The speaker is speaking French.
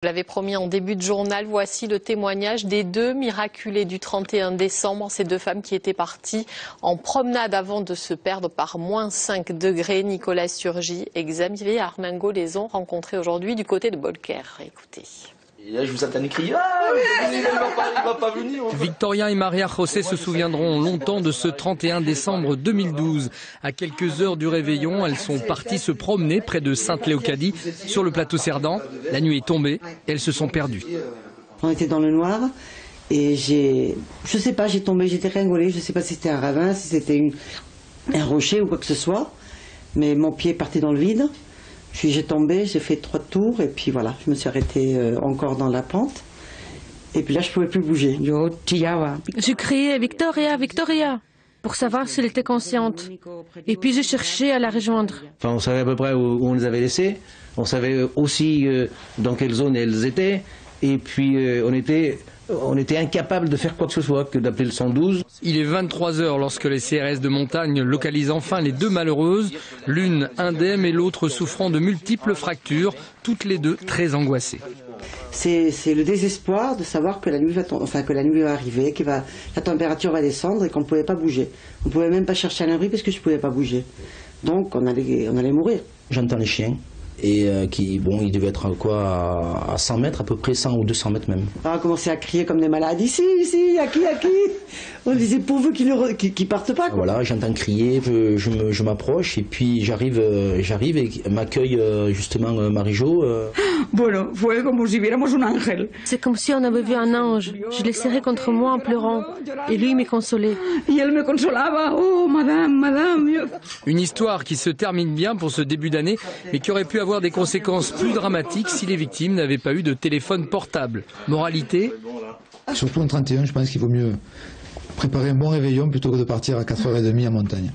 Je l'avais promis en début de journal, voici le témoignage des deux miraculés du 31 décembre. Ces deux femmes qui étaient parties en promenade avant de se perdre par moins 5 degrés. Nicolas Surgy et Xavier Armingaud les ont rencontrés aujourd'hui du côté de Beaulecaire. Écoutez. Et là, je vous entends crier, il va pas venir. Victorien et Maria José se souviendront longtemps de ce 31 décembre 2012. À quelques heures du réveillon, elles sont parties se promener près de Sainte-Léocadie, sur le plateau Cerdan. La nuit est tombée, elles se sont perdues. On était dans le noir et je sais pas, j'ai tombé, j'étais ringolée, je sais pas si c'était un ravin, si c'était un rocher ou quoi que ce soit, mais mon pied partait dans le vide. J'ai tombé, j'ai fait 3 tours et puis voilà, je me suis arrêtée encore dans la pente. Et puis là, je pouvais plus bouger. Je criais Victoria, Victoria, pour savoir si elle était consciente. Et puis je cherchais à la rejoindre. Enfin, on savait à peu près où on les avait laissées. On savait aussi dans quelle zone elles étaient. Et puis on était incapable de faire quoi que ce soit, que d'appeler le 112. Il est 23 h lorsque les CRS de montagne localisent enfin les deux malheureuses, l'une indemne et l'autre souffrant de multiples fractures, toutes les deux très angoissées. C'est le désespoir de savoir que la nuit va arriver, que la température va descendre et qu'on ne pouvait pas bouger. On ne pouvait même pas chercher à l'abri parce que je ne pouvais pas bouger. Donc on allait mourir. J'entends les chiens. Et il devait être à 100 mètres, à peu près 100 ou 200 mètres même. On a commencé à crier comme des malades, ici, à qui. On disait pourvu qu'ils partent pas. Quoi. Voilà, j'entends crier, je m'approche et puis j'arrive et m'accueille justement Marie-Jo. C'est comme si on avait vu un ange. Je l'ai serré contre moi en pleurant. Et lui me consolait. Une histoire qui se termine bien pour ce début d'année, mais qui aurait pu avoir des conséquences plus dramatiques si les victimes n'avaient pas eu de téléphone portable. Moralité ? Surtout en 31, je pense qu'il vaut mieux préparer un bon réveillon plutôt que de partir à 4h30 en montagne.